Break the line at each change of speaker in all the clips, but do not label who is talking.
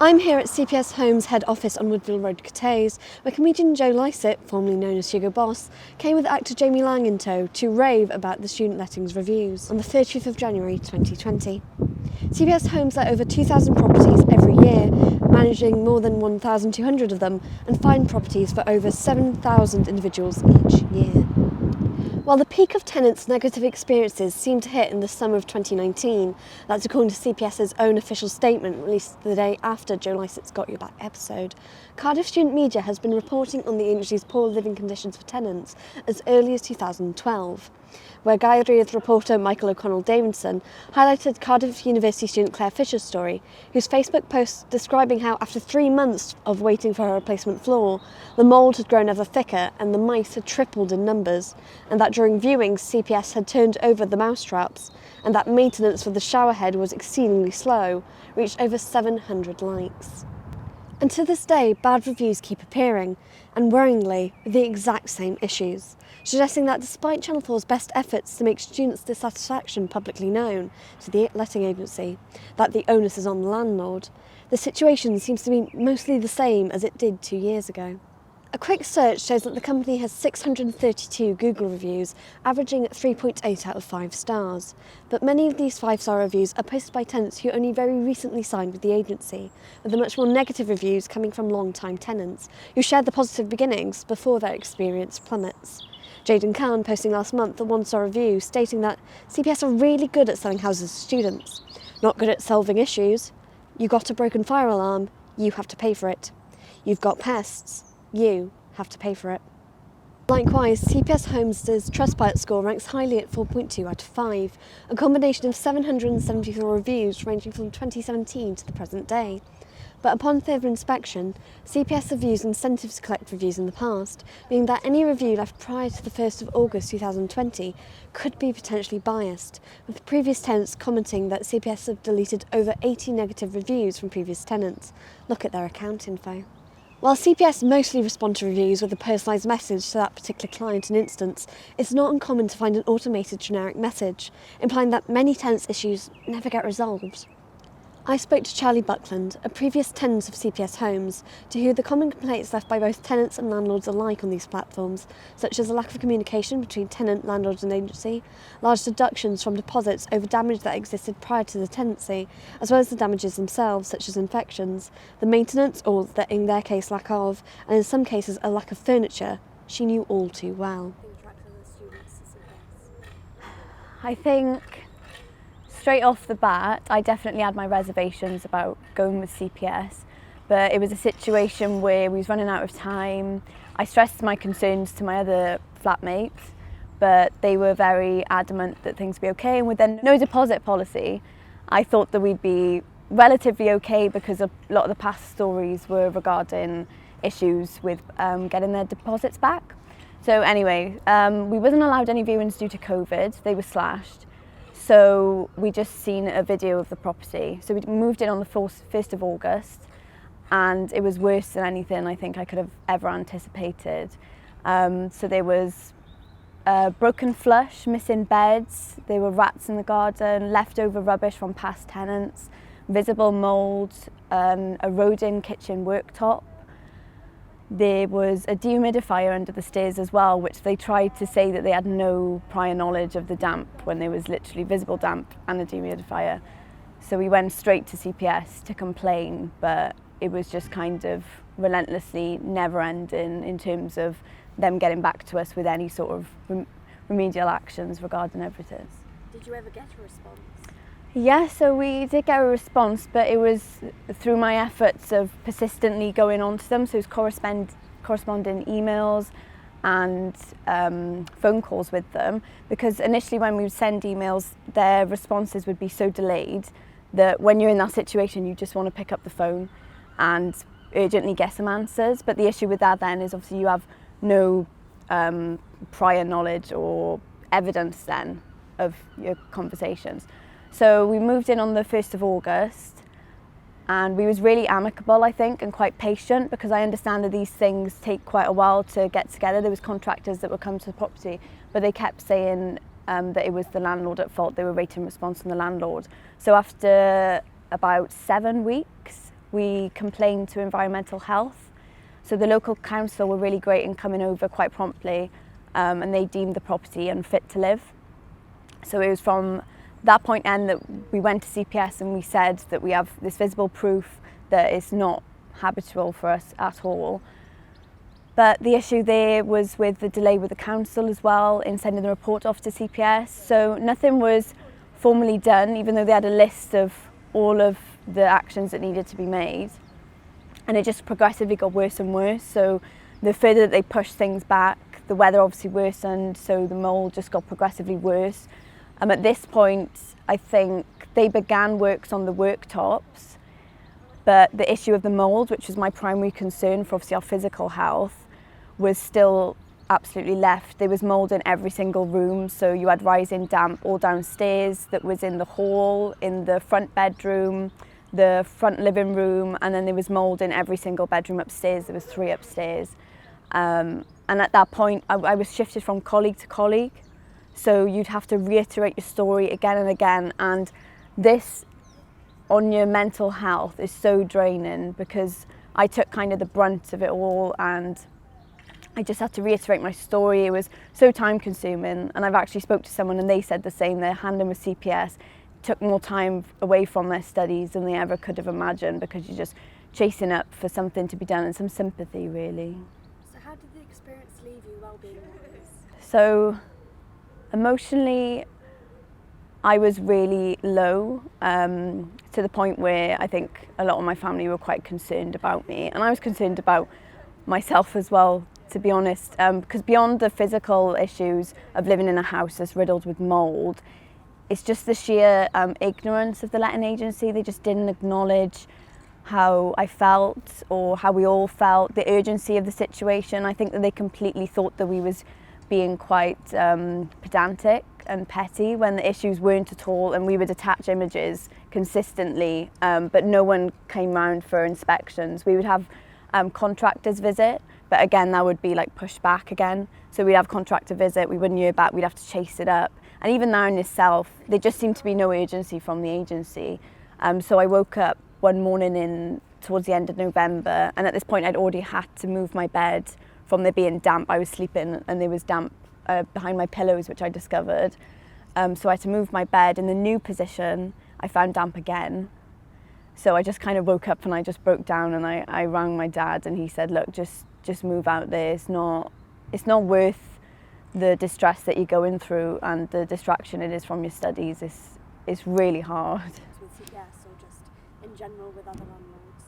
I'm here at CPS Homes head office on Woodville Road, Cathays, where comedian Joe Lycett, formerly known as Hugo Boss, came with actor Jamie Lang in tow to rave about the student lettings reviews on the 30th of January 2020. CPS Homes let over 2,000 properties every year, managing more than 1,200 of them, and find properties for over 7,000 individuals each year. While the peak of tenants' negative experiences seemed to hit in the summer of 2019, that's according to CPS's own official statement released the day after Joe Lycett's Got Your Back episode, Cardiff student media has been reporting on the industry's poor living conditions for tenants as early as 2012, where Guy Rea's reporter Michael O'Connell-Davidson highlighted Cardiff University student Claire Fisher's story, whose Facebook post describing how after 3 months of waiting for her replacement floor, the mould had grown ever thicker and the mice had tripled in numbers, and that during viewings CPS had turned over the mousetraps, and that maintenance for the showerhead was exceedingly slow, reached over 700 likes. And to this day, bad reviews keep appearing, and worryingly, with the exact same issues, suggesting that despite Channel 4's best efforts to make students' dissatisfaction publicly known to the letting agency, that the onus is on the landlord, the situation seems to be mostly the same as it did 2 years ago. A quick search shows that the company has 632 Google reviews, averaging at 3.8 out of 5 stars. But many of these 5-star reviews are posted by tenants who only very recently signed with the agency, with the much more negative reviews coming from long-time tenants, who shared the positive beginnings before their experience plummets. Jaden Khan posting last month a 1-star review stating that CPS are really good at selling houses to students, not good at solving issues. You got a broken fire alarm, you have to pay for it. You've got pests, you have to pay for it. Likewise, CPS Homes' Trustpilot score ranks highly at 4.2 out of 5, a combination of 774 reviews ranging from 2017 to the present day. But upon further inspection, CPS have used incentives to collect reviews in the past, meaning that any review left prior to the 1st of August 2020 could be potentially biased, with previous tenants commenting that CPS have deleted over 80 negative reviews from previous tenants. Look at their account info. While CPS mostly respond to reviews with a personalised message to that particular client and instance, it's not uncommon to find an automated generic message, implying that many tenants' issues never get resolved. I spoke to Charlie Buckland, a previous tenant of CPS Homes, to who the common complaints left by both tenants and landlords alike on these platforms, such as a lack of communication between tenant, landlord and agency, large deductions from deposits over damage that existed prior to the tenancy, as well as the damages themselves, such as infections, the maintenance, or in their case lack of, and in some cases a lack of furniture, she knew all too well.
I think straight off the bat, I definitely had my reservations about going with CPS, but it was a situation where we was running out of time. I stressed my concerns to my other flatmates, but they were very adamant that things would be okay, and with their no deposit policy, I thought that we'd be relatively okay because a lot of the past stories were regarding issues with getting their deposits back. So anyway, we wasn't allowed any viewings due to COVID, they were slashed. So we just seen a video of the property. So we moved in on the 1st of August, and it was worse than anything I think I could have ever anticipated. So there was a broken flush, missing beds, there were rats in the garden, leftover rubbish from past tenants, visible mould, eroding kitchen worktop. There was a dehumidifier under the stairs as well, which they tried to say that they had no prior knowledge of the damp when there was literally visible damp and a dehumidifier. So we went straight to CPS to complain, but it was just kind of relentlessly never ending in terms of them getting back to us with any sort of remedial actions regarding everything.
Did you ever get a response?
Yeah, so we did get a response, but it was through my efforts of persistently going on to them. So it was corresponding emails and phone calls with them, because initially when we would send emails, their responses would be so delayed that when you're in that situation, you just want to pick up the phone and urgently get some answers. But the issue with that then is obviously you have no prior knowledge or evidence then of your conversations. So we moved in on the 1st of August, and we was really amicable, I think, and quite patient, because I understand that these things take quite a while to get together. There was contractors that would come to the property, but they kept saying that it was the landlord at fault. They were waiting response from the landlord. So after about 7 weeks, we complained to environmental health. So the local council were really great in coming over quite promptly, and they deemed the property unfit to live. So it was from that point on that we went to CPS and we said that we have this visible proof that it's not habitable for us at all. But the issue there was with the delay with the council as well in sending the report off to CPS. So nothing was formally done, even though they had a list of all of the actions that needed to be made. And it just progressively got worse and worse. So the further that they pushed things back, the weather obviously worsened, so the mould just got progressively worse. At this point, I think they began works on the worktops, but the issue of the mould, which was my primary concern for obviously our physical health, was still absolutely left. There was mould in every single room, so you had rising damp all downstairs that was in the hall, in the front bedroom, the front living room, and then there was mould in every single bedroom upstairs. There was 3 upstairs. And at that point, I was shifted from colleague to colleague. So you'd have to reiterate your story again and again. And this on your mental health is so draining, because I took kind of the brunt of it all and I just had to reiterate my story. It was so time consuming, and I've actually spoke to someone and they said the same. Their hand-in with CPS took more time away from their studies than they ever could have imagined, because you're just chasing up for something to be done and some sympathy, really.
So how did the experience leave you well-being-wise?
So emotionally, I was really low, to the point where I think a lot of my family were quite concerned about me, and I was concerned about myself as well, to be honest, because beyond the physical issues of living in a house that's riddled with mould, it's just the sheer ignorance of the letting agency. They just didn't acknowledge how I felt or how we all felt, the urgency of the situation. I think that they completely thought that we was being quite pedantic and petty when the issues weren't at all, and we would attach images consistently, but no one came round for inspections. We would have contractors visit, but again that would be like pushed back again. So we'd have contractor visit, we wouldn't hear back, we'd have to chase it up. And even now in itself, there just seemed to be no urgency from the agency. So I woke up one morning towards the end of November, and at this point I'd already had to move my bed from there being damp. I was sleeping and there was damp behind my pillows, which I discovered. So I had to move my bed. In the new position, I found damp again. So I just kind of woke up and I just broke down, and I rang my dad, and he said, look, just move out there. It's not worth the distress that you're going through and the distraction it is from your studies. It's really hard.
With CPS or just in general with other landlords?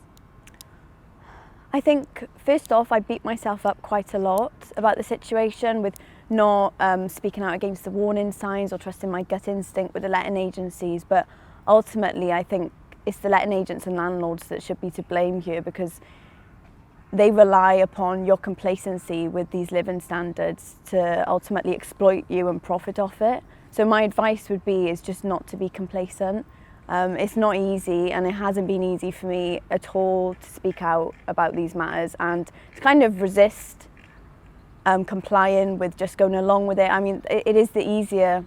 I think first off, I beat myself up quite a lot about the situation with not speaking out against the warning signs or trusting my gut instinct with the letting agencies, but ultimately I think it's the letting agents and landlords that should be to blame here, because they rely upon your complacency with these living standards to ultimately exploit you and profit off it. So my advice would be is just not to be complacent. It's not easy, and it hasn't been easy for me at all to speak out about these matters and to kind of resist complying with just going along with it. I mean, it is the easier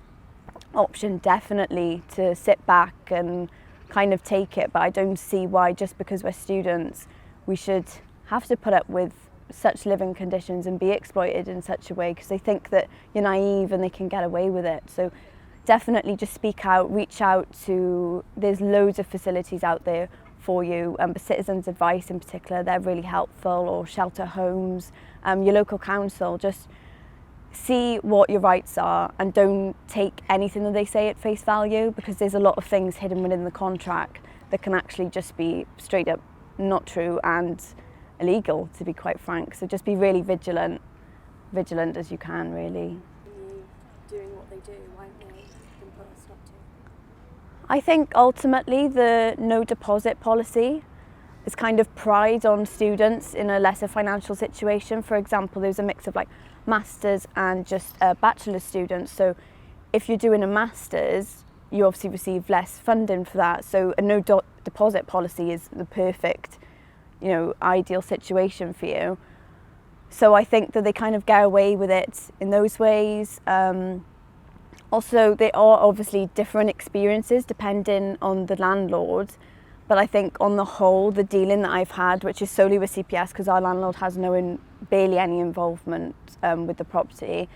option, definitely, to sit back and kind of take it, but I don't see why, just because we're students, we should have to put up with such living conditions and be exploited in such a way, because they think that you're naive and they can get away with it. So definitely just speak out, reach out to, there's loads of facilities out there for you, but Citizens Advice in particular, they're really helpful, or shelter homes, your local council. Just see what your rights are and don't take anything that they say at face value, because there's a lot of things hidden within the contract that can actually just be straight up not true and illegal, to be quite frank. So just be really vigilant as you can, really.
Doing what they do, why haven't they been put a stop to?
I think ultimately the no deposit policy is kind of pride on students in a lesser financial situation. For example, there's a mix of like masters and just bachelor students. So if you're doing a master's, you obviously receive less funding for that. So a no deposit policy is the perfect, ideal situation for you. So I think that they kind of get away with it in those ways. Also, there are obviously different experiences depending on the landlord, But I think on the whole, the dealing that I've had, which is solely with CPS, because our landlord has barely any involvement with the property,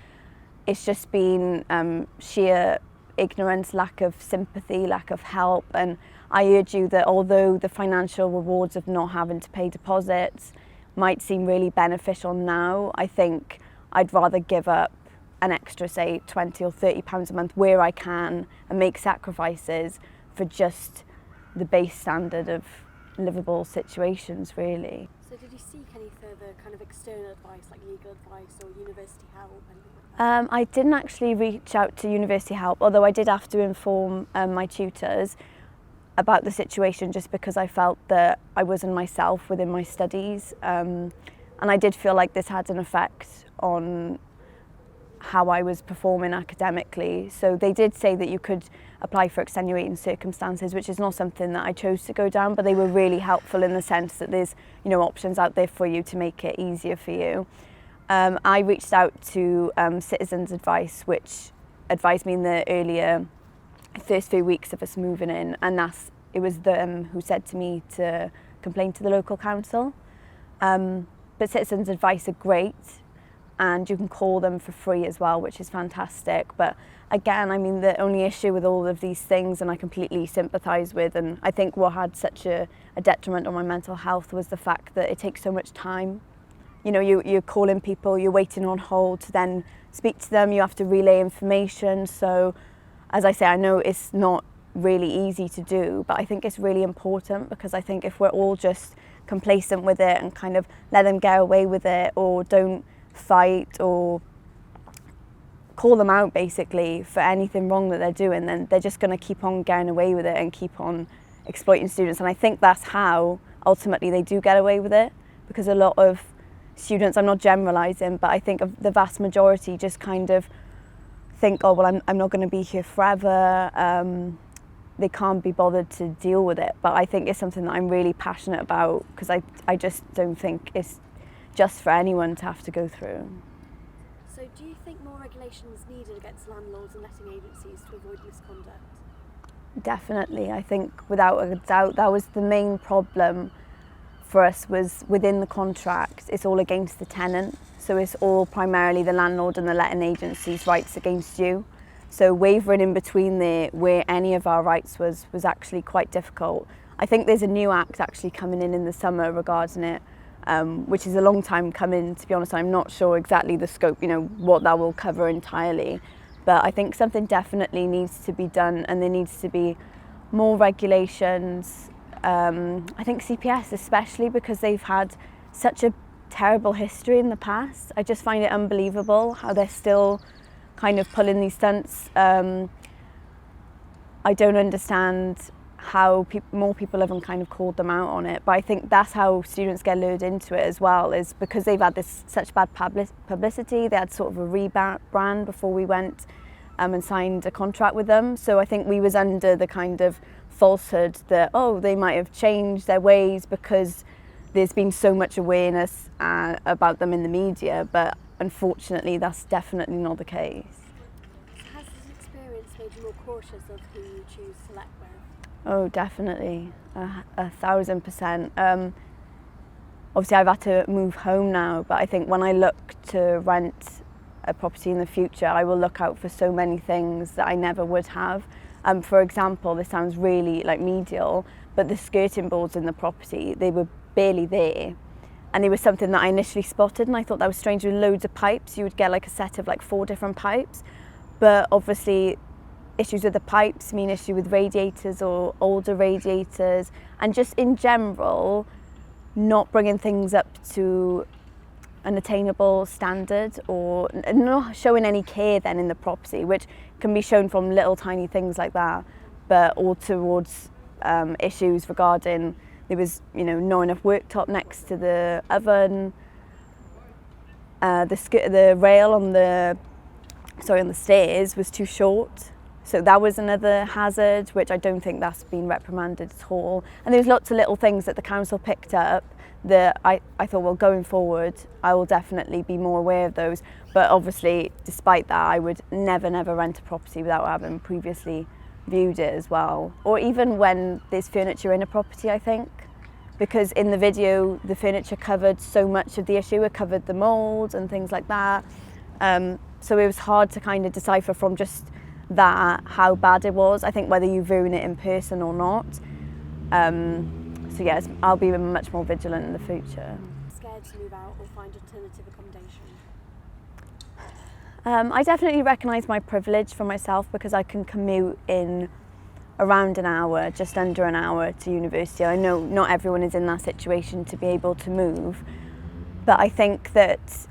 it's just been sheer ignorance, lack of sympathy, lack of help. And I urge you that although the financial rewards of not having to pay deposits might seem really beneficial now, I think I'd rather give up an extra, say, £20 or £30 a month where I can and make sacrifices for just the base standard of livable situations, really.
So did you seek any further kind of external advice, like legal advice or university help, anything like that?
I didn't actually reach out to university help, although I did have to inform my tutors about the situation, just because I felt that I wasn't myself within my studies, and I did feel like this had an effect on how I was performing academically. So they did say that you could apply for extenuating circumstances, which is not something that I chose to go down, but they were really helpful in the sense that there's, you know, options out there for you to make it easier for you. I reached out to Citizens Advice, which advised me in the earlier first few weeks of us moving in, and it was them who said to me to complain to the local council. But Citizens Advice are great, and you can call them for free as well, which is fantastic. But again, I mean, the only issue with all of these things, and I completely sympathise with, and I think what had such a detriment on my mental health was the fact that it takes so much time. You know, you're calling people, you're waiting on hold to then speak to them, you have to relay information. So, as I say, I know it's not really easy to do, but I think it's really important, because I think if we're all just complacent with it and kind of let them get away with it, or don't fight or call them out basically for anything wrong that they're doing, then they're just going to keep on getting away with it and keep on exploiting students. And I think that's how ultimately they do get away with it, because a lot of students, I'm not generalising, but I think of the vast majority just kind of think, oh, well, I'm not going to be here forever. They can't be bothered to deal with it. But I think it's something that I'm really passionate about, because I just don't think it's just for anyone to have to go through.
So do you think more regulation is needed against landlords and letting agencies to avoid misconduct?
Definitely. I think without a doubt that was the main problem for us, was within the contract, it's all against the tenant. So it's all primarily the landlord and the letting agency's rights against you. So wavering in between there, where any of our rights was actually quite difficult. I think there's a new act actually coming in the summer regarding it, which is a long time coming, to be honest. I'm not sure exactly the scope, you know, what that will cover entirely. But I think something definitely needs to be done, and there needs to be more regulations. I think CPS especially, because they've had such a terrible history in the past. I just find it unbelievable how they're still kind of pulling these stunts. I don't understand how more people haven't kind of called them out on it, but I think that's how students get lured into it as well, is because they've had such bad publicity. They had sort of a rebrand before we went and signed a contract with them. So I think we was under the kind of falsehood that, oh, they might have changed their ways because there's been so much awareness about them in the media, but unfortunately that's definitely not the case.
Has this experience made you more cautious of who you choose to let with?
Oh, definitely, 1,000%. Obviously I've had to move home now, but I think when I look to rent a property in the future, I will look out for so many things that I never would have. For example, this sounds really like medial, but the skirting boards in the property, they were barely there. And it was something that I initially spotted, and I thought that was strange. With loads of pipes, you would get like a set of like 4 different pipes. But obviously issues with the pipes mean issue with radiators or older radiators, and just in general, not bringing things up to an attainable standard, or not showing any care then in the property, which can be shown from little tiny things like that, but all towards issues regarding there was, you know, not enough worktop next to the oven, the rail on the stairs was too short. So that was another hazard, which I don't think that's been reprimanded at all. And there's lots of little things that the council picked up that I thought, well, going forward, I will definitely be more aware of those. But obviously, despite that, I would never rent a property without having previously viewed it as well, or even when there's furniture in a property, I think, because in the video the furniture covered so much of the issue. It covered the mould and things like that, so it was hard to kind of decipher from just that how bad it was, I think, whether you viewing it in person or not. So yes, I'll be much more vigilant in the future.
Scared to move out or find alternative accommodation?
I definitely recognise my privilege for myself because I can commute in around an hour, just under an hour to university. I know not everyone is in that situation to be able to move, but I think that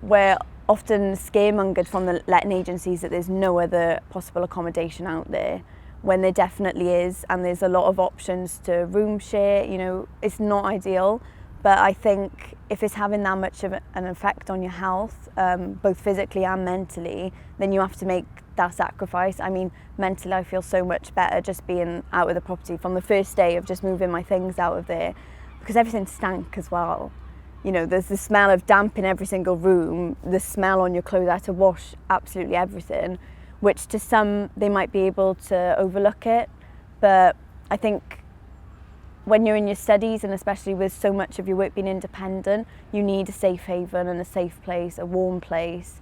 we're often scaremongered from the letting agencies that there's no other possible accommodation out there, when there definitely is, and there's a lot of options to room share. You know, it's not ideal, but I think if it's having that much of an effect on your health, both physically and mentally, then you have to make that sacrifice. I mean, mentally I feel so much better just being out of the property from the first day of just moving my things out of there, because everything stank as well. You know, there's the smell of damp in every single room, the smell on your clothes. I had to wash absolutely everything, which to some, they might be able to overlook it. But I think when you're in your studies, and especially with so much of your work being independent, you need a safe haven and a safe place, a warm place,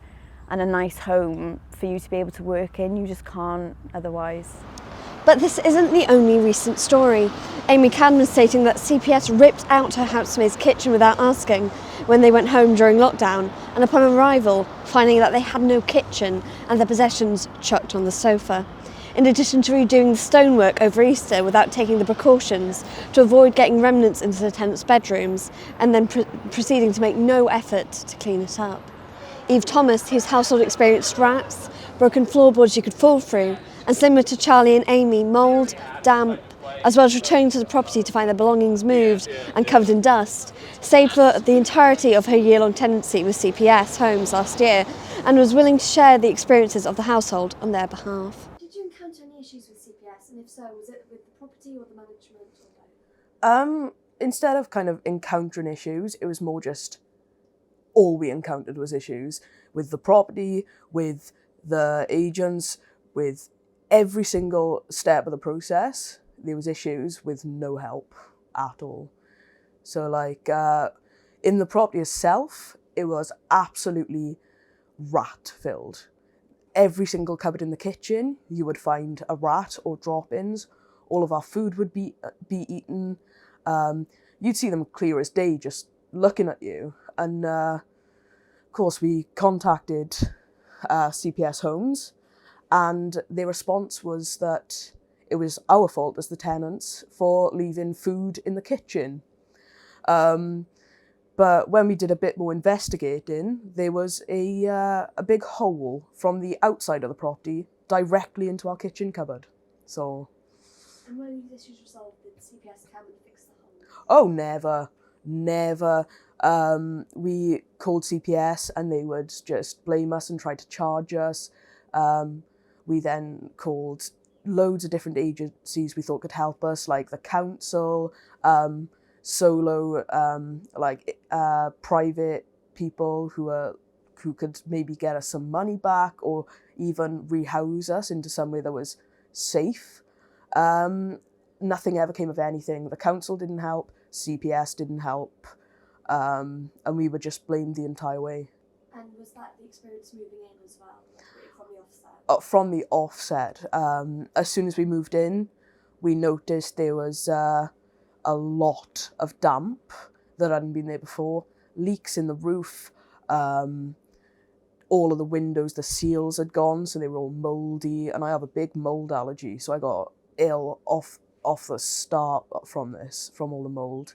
and a nice home for you to be able to work in. You just can't otherwise.
But this isn't the only recent story. Amy Cadman stating that CPS ripped out her housemaid's kitchen without asking when they went home during lockdown, and upon arrival, finding that they had no kitchen and their possessions chucked on the sofa. In addition to redoing the stonework over Easter without taking the precautions to avoid getting remnants into the tenants' bedrooms, and then proceeding to make no effort to clean it up. Eve Thomas, whose household experienced rats, broken floorboards you could fall through, and similar to Charlie and Amy, mould, damp, as well as returning to the property to find their belongings moved and covered in dust, stayed for the entirety of her year-long tenancy with CPS Homes last year, and was willing to share the experiences of the household on their behalf. Did you encounter any issues with CPS, and if so, was it with the property or the management or both?
Instead of kind of encountering issues, it was more just all we encountered was issues with the property, with the agents, with every single step of the process. There was issues with no help at all. So like in the property itself, it was absolutely rat filled. Every single cupboard in the kitchen, you would find a rat or drop-ins. All of our food would be eaten. You'd see them clear as day just looking at you. And of course we contacted CPS Homes, and their response was that it was our fault as the tenants for leaving food in the kitchen. But when we did a bit more investigating, there was a big hole from the outside of the property directly into our kitchen cupboard. So.
And when these issues resolved, did CPS come and fix the hole?
Oh, never. We called CPS and they would just blame us and try to charge us. We then called loads of different agencies we thought could help us, like the council, solo, private people who could maybe get us some money back or even rehouse us into somewhere that was safe. Nothing ever came of anything. The council didn't help, CPS didn't help, and we were just blamed the entire way.
And was that the experience moving in as well, from the offset?
From the offset. As soon as we moved in, we noticed there was a lot of damp that hadn't been there before, leaks in the roof, all of the windows, the seals had gone, so they were all mouldy, and I have a big mould allergy, so I got ill off the start from all the mould.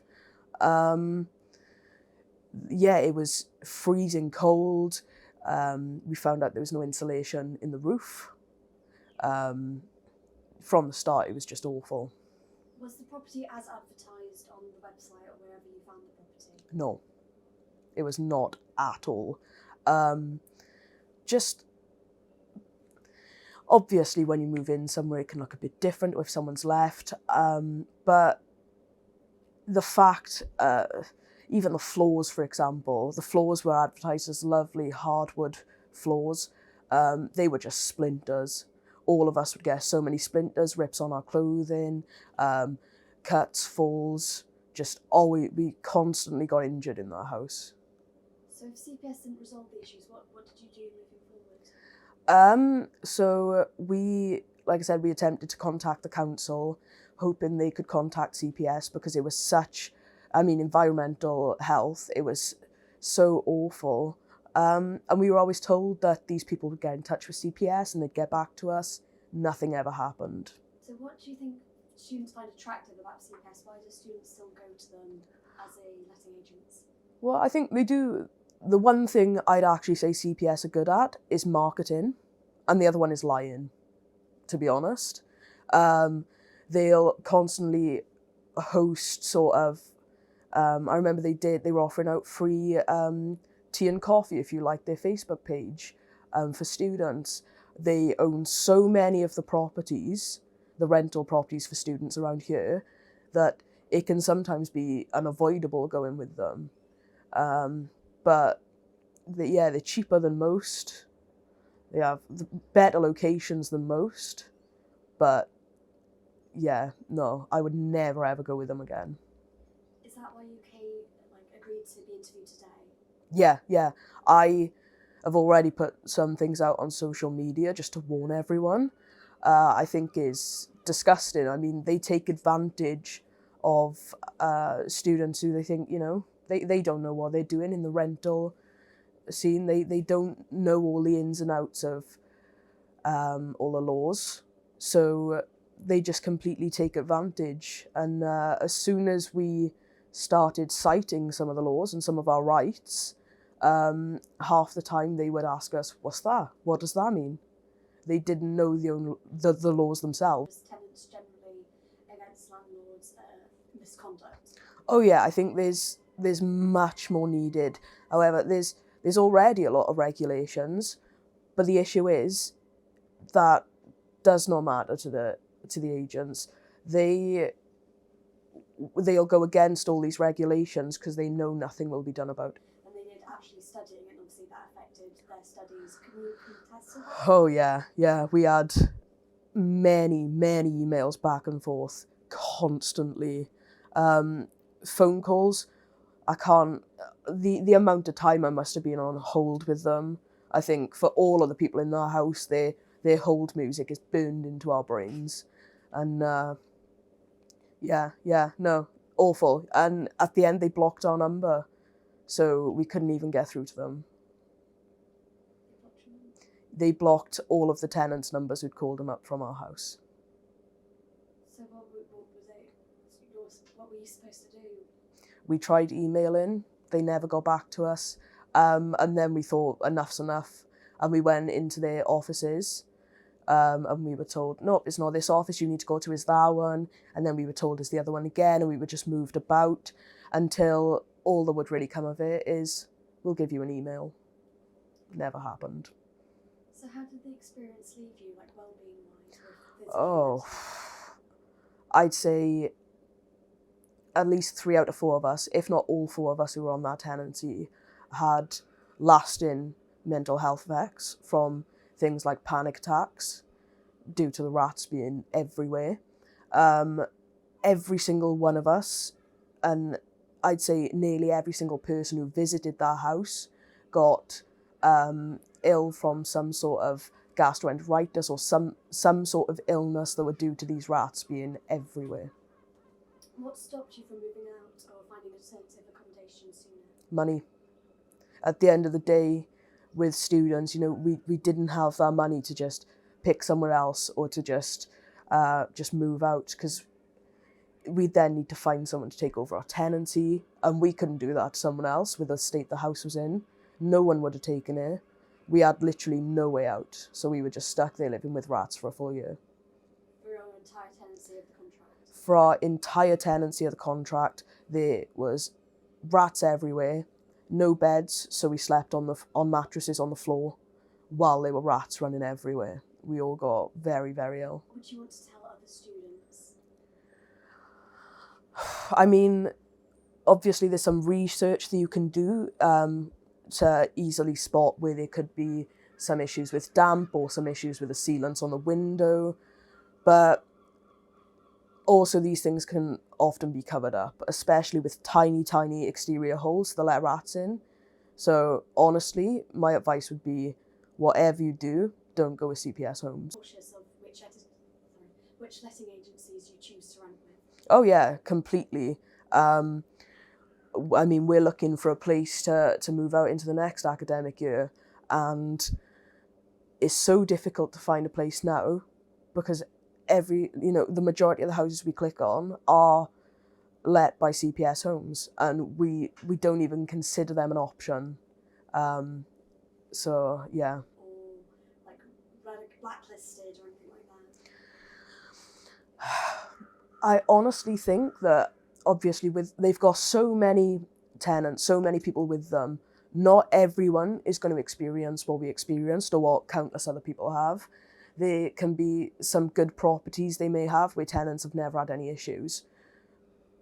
Yeah, it was freezing cold. We found out there was no insulation in the roof. From the start, it was just awful.
Was the property as advertised on the website or wherever you found the property?
No, it was not at all. Just obviously when you move in somewhere, it can look a bit different if someone's left. But the fact, even the floors, for example, the floors were advertised as lovely hardwood floors. They were just splinters. all of us would get so many splinters, rips on our clothing, cuts, falls, just always, we constantly got injured in that house.
So if CPS didn't resolve the issues, what did you do moving forward?
So we, like I said, we attempted to contact the council, hoping they could contact CPS because it was such, environmental health, it was so awful. And we were always told that these people would get in touch with CPS and they'd get back to us. Nothing ever happened.
So what do you think students find attractive about CPS? Why do students still go to them as a letting agents?
Well, I think they do. The one thing I'd actually say CPS are good at is marketing, and the other one is lying, to be honest. They'll constantly host sort of, I remember they were offering out free tea and coffee if you like their Facebook page for students. They own so many of the properties, the rental properties for students around here, that it can sometimes be unavoidable going with them. But they're cheaper than most. They have better locations than most. But yeah, no, I would never ever go with them again.
Is that why you agreed to be interviewed today?
Yeah. I have already put some things out on social media just to warn everyone. I think is disgusting. I mean, they take advantage of students who they think, they don't know what they're doing in the rental scene. They don't know all the ins and outs of all the laws. So they just completely take advantage. And as soon as we started citing some of the laws and some of our rights, half the time they would ask us, "What's that? What does that mean?" They didn't know the laws themselves.
Tenants generally against landlords' misconduct.
Oh yeah, I think there's much more needed. However, there's already a lot of regulations, but the issue is that does not matter to the agents. They'll go against all these regulations because they know nothing will be done about it.
And they did actually studying, and obviously that affected their studies. Can you attest to that?
Oh yeah. We had many emails back and forth constantly. Phone calls. I can't. The amount of time I must have been on hold with them. I think for all of the people in our house, their hold music is burned into our brains, and no, awful. And at the end, they blocked our number, so we couldn't even get through to them. They blocked all of the tenants' numbers who'd called them up from our house.
So what were you supposed to do?
We tried emailing, they never got back to us, and then we thought enough's enough, and we went into their offices, and we were told, nope, it's not this office you need to go to, is that one, and then we were told it's the other one again, and we were just moved about until all that would really come of it is, we'll give you an email. Never happened.
So how did the experience leave you, well-being wise?
Oh, I'd say at least 3 out of 4 of us, if not all 4 of us who were on that tenancy, had lasting mental health effects from things like panic attacks due to the rats being everywhere. Every single one of us, and I'd say nearly every single person who visited that house got ill from some sort of gastroenteritis or some sort of illness that were due to these rats being everywhere.
What stopped you from moving out or finding alternative accommodation sooner?
Money. At the end of the day, with students, we didn't have that money to just pick somewhere else or to just move out, because we then need to find someone to take over our tenancy, and we couldn't do that to someone else with the state the house was in. No one would have taken it. We had literally no way out, so we were just stuck there living with rats for a full year.
For your entire tenancy of the contract?
For our entire tenancy of the contract, there was rats everywhere, no beds, so we slept on mattresses on the floor while there were rats running everywhere. We all got very, very ill.
What would you want to tell other students?
I mean, obviously there's some research that you can do to easily spot where there could be some issues with damp or some issues with the sealants on the window. But also these things can often be covered up, especially with tiny, tiny exterior holes to let rats in. So honestly, my advice would be, whatever you do, don't go with CPS Homes.
Cautious of which letting agencies you choose to rent with?
Oh yeah, completely. I mean, we're looking for a place to move out into the next academic year, and it's so difficult to find a place now because the majority of the houses we click on are let by CPS Homes, and we don't even consider them an option. So yeah.
Or like blacklisted or anything like that?
I honestly think that obviously they've got so many tenants, so many people with them, not everyone is going to experience what we experienced or what countless other people have. There can be some good properties they may have where tenants have never had any issues.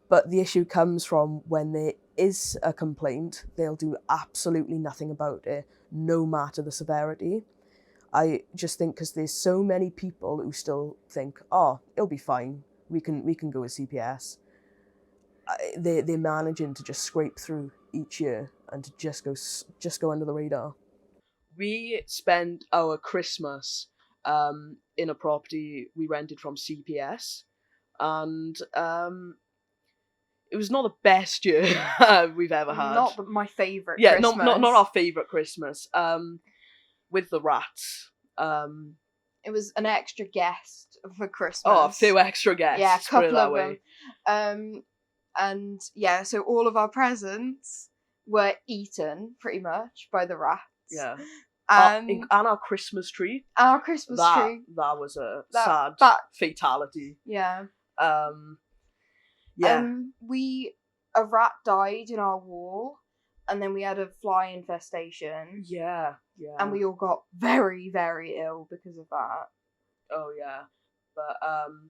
But the issue comes from when there is a complaint, they'll do absolutely nothing about it, no matter the severity. I just think because there's so many people who still think, oh, it'll be fine, we can go with CPS. They're managing to just scrape through each year and to just go under the radar. We spent our Christmas in a property we rented from CPS, and it was not the best year we've ever had.
Not my favourite
Yeah,
Christmas.
not our favourite Christmas. With the rats.
It was an extra guest for Christmas.
Oh, a few extra guests.
Yeah, a couple of
way.
them. And yeah, so all of our presents were eaten pretty much by the rats.
Yeah.
And
our Christmas tree.
our Christmas tree.
That was a
That-
sad fatality.
Yeah.
Yeah.
A rat died in our wall, and then we had a fly infestation.
Yeah.
And we all got very, very ill because of that.
Oh yeah. But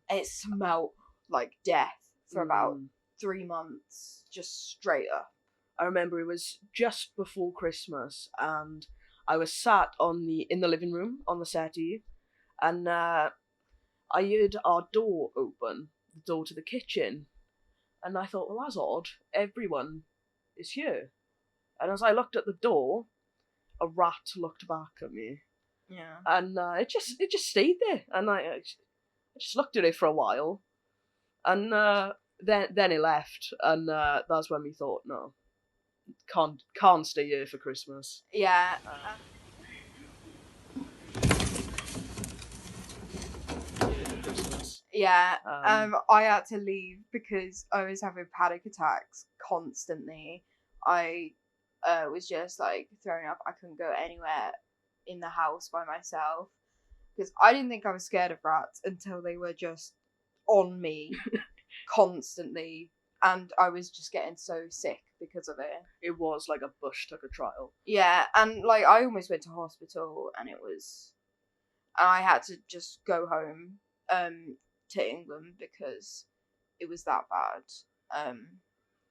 it smelled like death for about 3 months, just straight up.
I remember it was just before Christmas, and I was sat in the living room on the settee, and I heard our door open, the door to the kitchen, and I thought, well, that's odd. Everyone is here. And as I looked at the door, a rat looked back at me.
Yeah.
And it just stayed there, and I just looked at it for a while, and then it left, and that's when we thought, no, can't stay here for Christmas.
Yeah.
Christmas.
Yeah. I had to leave because I was having panic attacks constantly. I was just like throwing up. I couldn't go anywhere in the house by myself because I didn't think I was scared of rats until they were just on me constantly, and I was just getting so sick because of it.
It was like a bush took a trial.
Yeah, and like I almost went to hospital, and I had to just go home to England because it was that bad.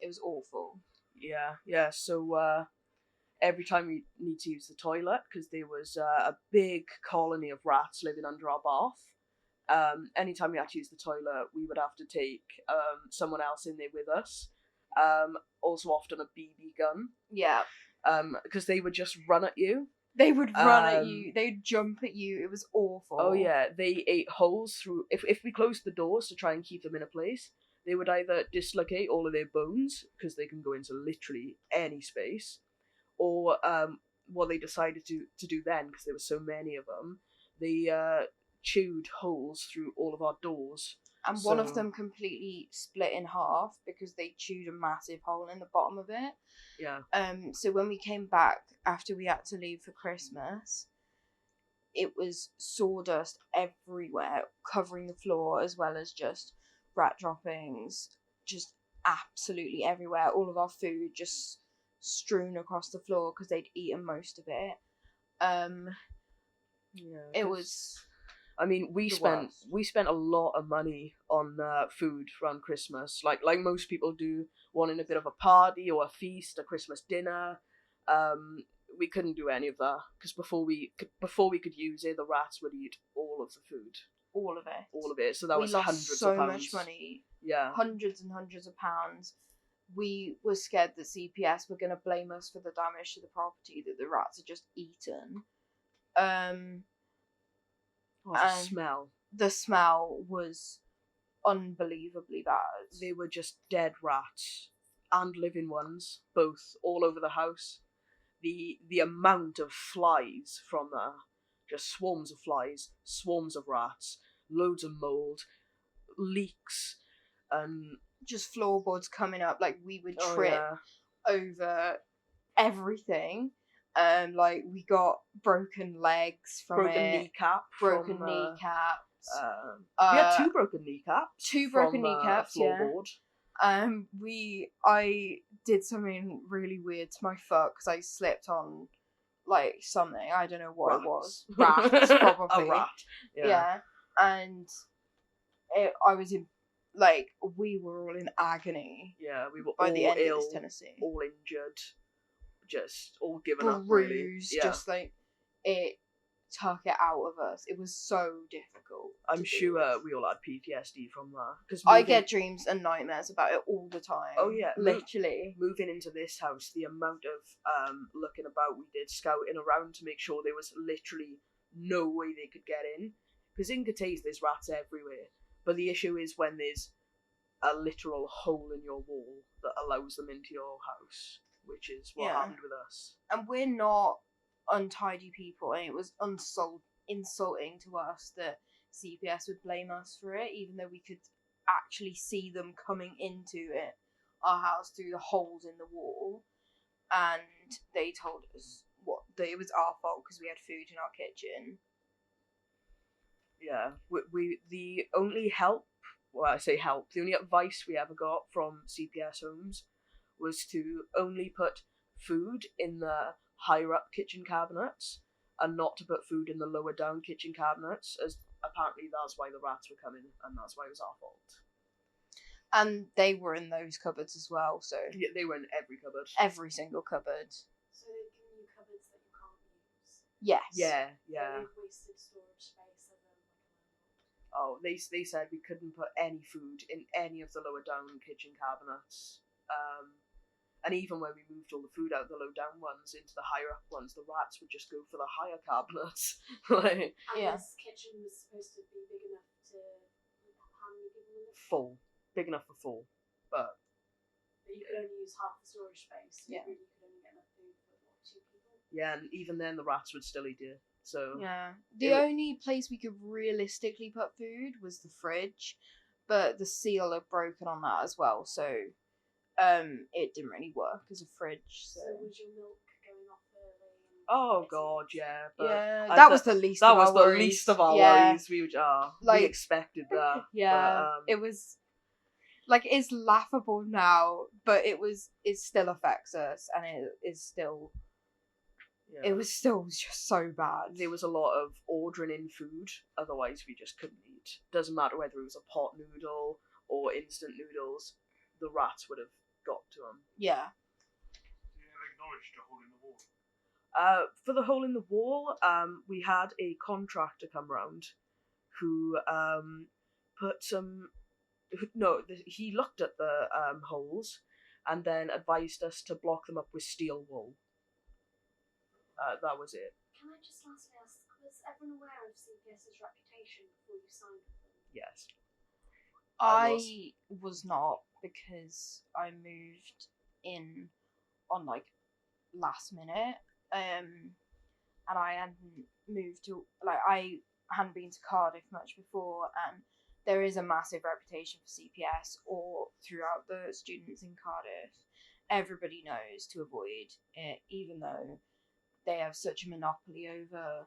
It was awful.
Yeah. So every time we need to use the toilet, because there was a big colony of rats living under our bath. Anytime we had to use the toilet, we would have to take someone else in there with us. Also, often a BB gun.
Yeah.
Because they would just run at you.
They would run at you. They'd jump at you. It was awful.
Oh yeah, they ate holes through. If we closed the doors to try and keep them in a place, they would either dislocate all of their bones because they can go into literally any space, or what they decided to do then, because there were so many of them, they chewed holes through all of our doors.
And one of them completely split in half because they chewed a massive hole in the bottom of it.
Yeah.
So when we came back after we had to leave for Christmas, it was sawdust everywhere, covering the floor, as well as just rat droppings, just absolutely everywhere. All of our food just strewn across the floor because they'd eaten most of it. It was.
I mean, we spent a lot of money on food around Christmas, like most people do, wanting a bit of a party or a feast, a Christmas dinner. we couldn't do any of that because before we could use it, the rats would eat all of the food,
all of it.
all of it. So that
We
was
lost
hundreds
so
of pounds.
much money,
Yeah,
hundreds and hundreds of pounds. We were scared that CPS were going to blame us for the damage to the property that the rats had just eaten.
oh, the
and
smell.
The smell was unbelievably bad.
They were just dead rats and living ones, both all over the house. The amount of flies from there, just swarms of flies, swarms of rats, loads of mold, leaks, and
Just floorboards coming up, like we would
oh,
trip
yeah.
over everything. Like we got broken legs from
broken
it,
kneecap,
broken
from,
kneecaps.
we had two broken kneecaps.
Two broken
from,
kneecaps,
a floorboard.
I did something really weird to my foot because I slipped on like something. I don't know what it was. Rats, probably.
A rat.
Yeah. And I was in, like, we were all in agony
Yeah, we were
by
all
the end
ill,
of this Tennessee.
all injured, just all given up. Really.
Bruised,
Yeah.
just like it took it out of us. It was so difficult.
I'm
to deal
sure
with.
we all had PTSD from that. Cause
I get dreams and nightmares about it all the time.
Oh, yeah.
Literally.
moving into this house, the amount of looking about we did, scouting around to make sure there was literally no way they could get in. Because in Cathays there's rats everywhere, but the issue is when there's a literal hole in your wall that allows them into your house, which is what happened with us.
And we're not untidy people, and it was insulting to us that CPS would blame us for it, even though we could actually see them coming into our house through the holes in the wall, and they told us that it was our fault because we had food in our kitchen.
Yeah, we the only help, well, I say help, the only advice we ever got from CPS Homes was to only put food in the higher up kitchen cabinets and not to put food in the lower down kitchen cabinets, as apparently that's why the rats were coming and that's why it was our fault.
And they were in those cupboards as well, so
Yeah, they were in every cupboard.
every single cupboard.
So they've given you cupboards that you can't use.
Yes.
Yeah.
They've wasted storage space of them like a landlord.
Oh, they said we couldn't put any food in any of the lower down kitchen cabinets. And even when we moved all the food out of the low down ones into the higher up ones, the rats would just go for the higher cabinets. Like,
And
Yeah.
this kitchen was supposed to be big enough to, how many people in it?
full, big enough for full, but
But you could only use half the storage space. So
Yeah.
you really could only get enough food for, what, 2 people?
yeah, and even then the rats would still eat it. So
Yeah. The
It-
only place we could realistically put food was the fridge, but the seal had broken on that as well, so it didn't really work as a fridge.
So
So
was your milk going off early? And
oh
messing
god,
with
yeah,
stuff?
but
yeah,
I
that
th-
was the least.
that
of
was
our
the
worries.
least of our
Yeah.
worries. We
Like-
expected that.
Yeah,
but,
it was like it's laughable now, but it still affects us, and it is still.
yeah.
It was still just so bad.
There was a lot of ordering in food, otherwise we just couldn't eat. Doesn't matter whether it was a pot noodle or instant noodles, the rats would have got to them.
Yeah.
You never acknowledged a hole in the wall.
For the hole in the wall, we had a contractor come round who put some. No, he looked at the holes and then advised us to block them up with steel wool. That was it.
Can I just lastly ask, was everyone aware of CPS's reputation before you signed with them?
Yes.
I was not, because I moved in on like last minute, and I hadn't moved to I hadn't been to Cardiff much before, and there is a massive reputation for CPS or throughout the students in Cardiff. Everybody knows to avoid it, even though they have such a monopoly over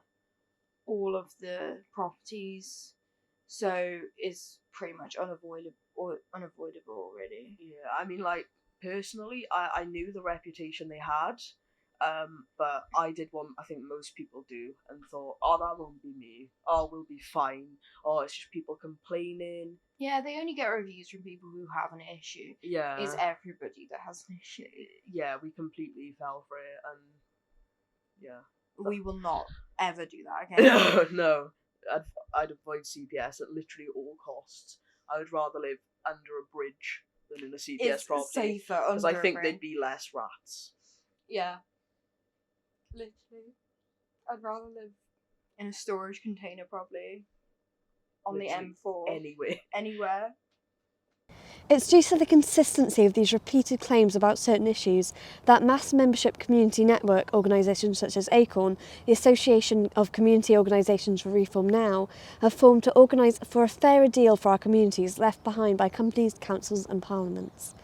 all of the properties. So it's pretty much unavoidable already.
Yeah, I mean, like, personally, I knew the reputation they had, but I did what I think most people do and thought, oh, that won't be me. Oh, we'll be fine. Oh, it's just people complaining.
Yeah, they only get reviews from people who have an issue.
Yeah.
It's everybody that has an issue.
Yeah, we completely fell for it, and Yeah.
We will not ever do that again.
No. I'd avoid CPS at literally all costs. I would rather live under a bridge than in a CPS
It's
property.
safer
Because I
under a
think
bridge.
there'd be less rats.
Yeah. Literally. I'd rather live in a storage container probably. On
Literally
the M4.
Anyway.
Anywhere.
It's due to the consistency of these repeated claims about certain issues that mass membership community network organisations such as ACORN, the Association of Community Organisations for Reform Now, have formed to organise for a fairer deal for our communities left behind by companies, councils and parliaments.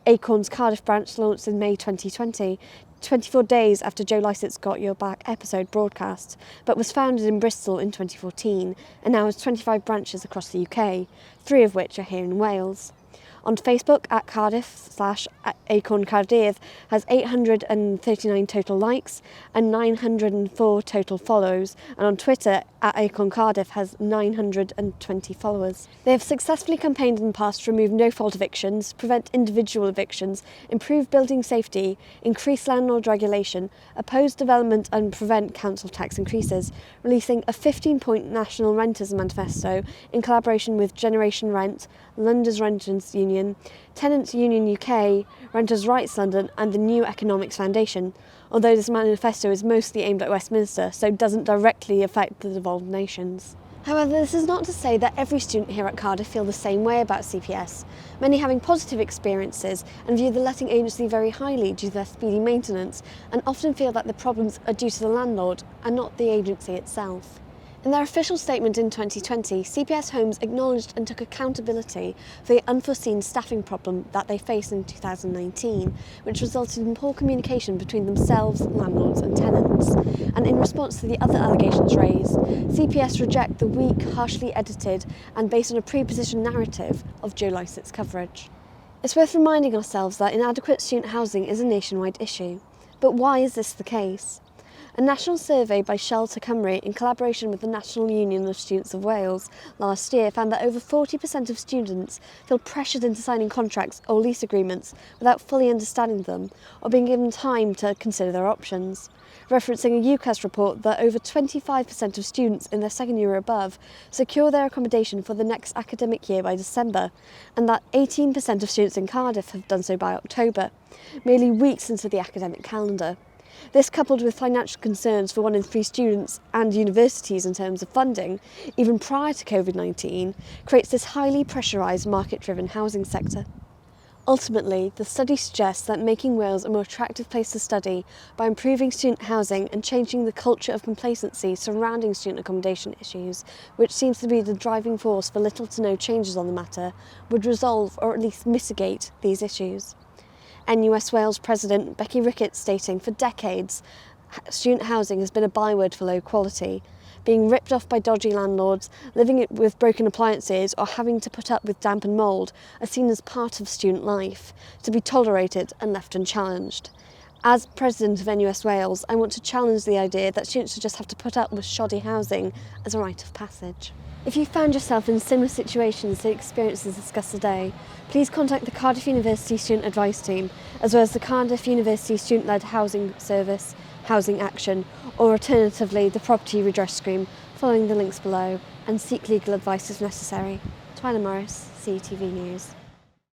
ACORN's Cardiff branch launched in May 2020, 24 days after Joe Lycett's Got Your Back episode broadcast, but was founded in Bristol in 2014 and now has 25 branches across the UK, 3 of which are here in Wales. On Facebook, at Cardiff/Acorn Cardydd has 839 total likes and 904 total follows, and on Twitter, at Acorn Cardiff has 920 followers. They have successfully campaigned in the past to remove no-fault evictions, prevent individual evictions, improve building safety, increase landlord regulation, oppose development and prevent council tax increases, releasing a 15-point national renters manifesto in collaboration with Generation Rent, London's Renters Union, Tenants Union UK, Renters' Rights London and the New Economics Foundation, although this manifesto is mostly aimed at Westminster, so doesn't directly affect the devolved nations. However, this is not to say that every student here at Cardiff feel the same way about CPS, many having positive experiences and view the letting agency very highly due to their speedy maintenance, and often feel that the problems are due to the landlord and not the agency itself. In their official statement in 2020, CPS Homes acknowledged and took accountability for the unforeseen staffing problem that they faced in 2019, which resulted in poor communication between themselves, landlords and tenants. And in response to the other allegations raised, CPS reject the weak, harshly edited and based on a pre-positioned narrative of Joe Lycett's coverage. It's worth reminding ourselves that inadequate student housing is a nationwide issue. But why is this the case? A national survey by Shelter Cymru in collaboration with the National Union of Students of Wales last year found that over 40% of students feel pressured into signing contracts or lease agreements without fully understanding them or being given time to consider their options. Referencing a UCAS report that over 25% of students in their second year or above secure their accommodation for the next academic year by December, and that 18% of students in Cardiff have done so by October, merely weeks into the academic calendar. This, coupled with financial concerns for 1 in 3 students and universities in terms of funding, even prior to COVID-19, creates this highly pressurised market-driven housing sector. Ultimately, the study suggests that making Wales a more attractive place to study by improving student housing and changing the culture of complacency surrounding student accommodation issues, which seems to be the driving force for little to no changes on the matter, would resolve or at least mitigate these issues. NUS Wales President Becky Ricketts stating, for decades, student housing has been a byword for low quality. Being ripped off by dodgy landlords, living with broken appliances or having to put up with damp and mould are seen as part of student life, to be tolerated and left unchallenged. As President of NUS Wales, I want to challenge the idea that students should just have to put up with shoddy housing as a rite of passage. If you found yourself in similar situations to the experiences discussed today, please contact the Cardiff University Student Advice Team, as well as the Cardiff University Student-Led Housing Service, Housing Action, or alternatively the Property Redress Scheme, following the links below, and seek legal advice if necessary. Twyla Morris, CUTV News.